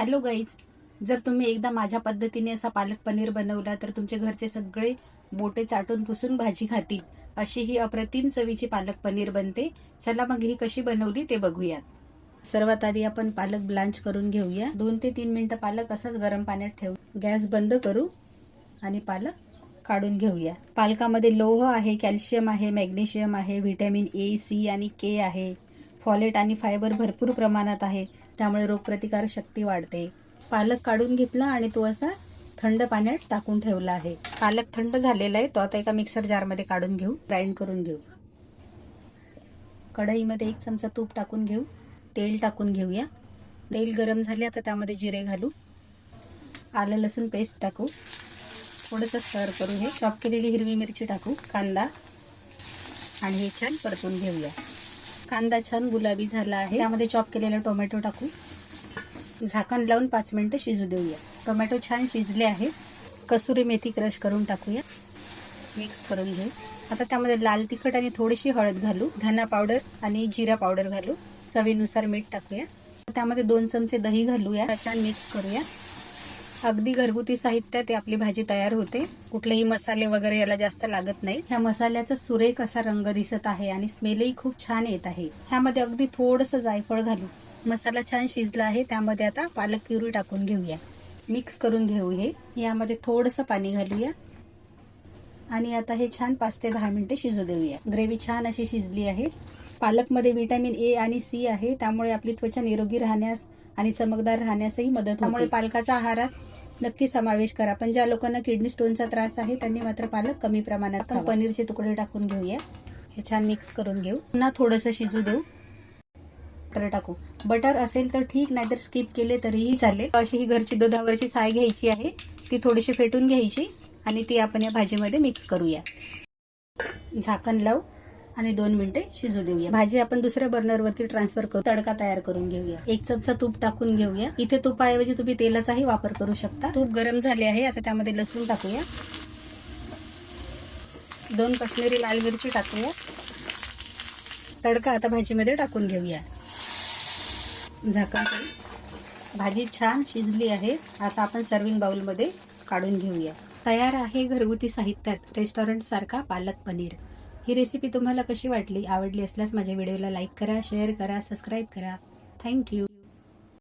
Hello guys, जर तुम्ही एकदा माझ्या पद्धतीने असा पालक पनीर बनवला तर तुमचे घरचे सगळे बोटे चाटून पुसून भाजी खातील. अशी ही अप्रतिम चवीची पालक पनीर बनते. चला मग ही कशी बनवली ते बघूयात. सर्वात आधी आपण पालक ब्लांच करून घेऊया. 2 ते 3 मिनिटं पालक असंच गरम पाण्यात ठेवू. गॅस बंद करू आणि पालक काढून घेऊया. पालकामध्ये लोह आहे, कॅल्शियम आहे, मॅग्नेशियम आहे, व्हिटॅमिन ए, सी आणि के आहे. फॉलेट आणि फायबर भरपूर प्रमाणात आहे, त्यामुळे रोगप्रतिकारक शक्ती वाढते. पालक काढून घेतला आणि तो असा थंड पाण्यात टाकून ठेवला आहे. पालक थंड झालेला आहे, तो आता एका मिक्सर जार मध्ये काढून घेऊ, ग्राइंड करून घेऊ. कढईमध्ये 1 चमचा तूप टाकून घेऊ. तेल टाकून घेऊया. तेल गरम झाले, आता त्यामध्ये जिरे घालू. आलं लसूण पेस्ट टाकू. थोडंसं स्टर करू. हे चॉप केलेली हिरवी मिरची टाकू. कांदा आणि हे छान परतून घेऊया. कांदा छान गुलाबी झाला आहे, त्यामध्ये चॉप केलेला टोमॅटो टाकू. झाकण लावून 5 मिनिटं शिजू देऊया. टोमॅटो छान शिजले आहे. कसुरी मेथी क्रश करून टाकूया. मिक्स करून घेऊ. आता त्यामध्ये लाल तिखट आणि थोडीशी हळद घालू. धना पावडर आणि जिरा पावडर घालू. चवीनुसार मीठ टाकूया. त्यामध्ये 2 चमचे दही घालूया. छान मिक्स करूया. अगदी घरगुती साहित्यात आपली भाजी तयार होते. कुठलेही मसाले वगैरे याला जास्त लागत नाही. ह्या मसाल्याचा सुरेख असा रंग दिसत आहे आणि स्मेलही खूप छान येत आहे. ह्यामध्ये अगदी थोडंसं जायफळ घालू. मसाला छान शिजला आहे, त्यामध्ये आता पालक प्युरी टाकून घेऊया. मिक्स करून घेऊ. हे यामध्ये थोडंसं पाणी घालूया आणि आता हे छान 5 ते 10 मिनिटे शिजू देऊया. ग्रेव्ही छान अशी शिजली आहे. पालकमध्ये व्हिटॅमिन ए आणि सी आहे, त्यामुळे आपली त्वचा निरोगी राहण्यास आणि चमकदार राहण्यासही मदत होते. त्यामुळे पालकाचा आहारात नक्की समावेश करा. पण ज्या लोकांना किडनी स्टोनचा त्रास आहे त्यांनी मात्र पालक कमी प्रमाणात खावा. पनीरचे तुकडे टाकून घेऊया. हे छान मिक्स करून घेऊ. पुन्हा थोडंसं शिजू देऊ. बटर टाकू. बटर असेल तर ठीक, नाहीतर स्किप केले तरीही चालेल. अशी ही घरची दुधावरची साय घ्यायची आहे, ती थोडीशी फेटून घ्यायची आणि ती आपण या भाजीमध्ये मिक्स करूया. झाकण लावू आणि 2 मिनिटे शिजू देऊया. भाजी आपण दुसऱ्या बर्नरवरती ट्रान्सफर करू. तडका तयार करून घेऊया. 1 चमचा तूप टाकून घेऊया. इथे तुपाऐवजी तुम्ही तेलाचाही वापर करू शकता. तूप गरम झाले आहे, आता त्यामध्ये लसूण टाकूया. 2 काश्मीरी लाल मिरची टाकूया. तडका आता भाजीमध्ये टाकून घेऊया. झाकण करू. भाजी छान शिजली आहे. आता आपण सर्विंग बाउल मध्ये काढून घेऊया. तयार आहे घरगुती साहित्यात रेस्टॉरंट सारखा पालक पनीर. ही रेसिपी तुम्हाला कशी वाटली? आवडली असल्यास माझ्या व्हिडिओला लाईक करा, शेअर करा, सबस्क्राईब करा. थँक्यू.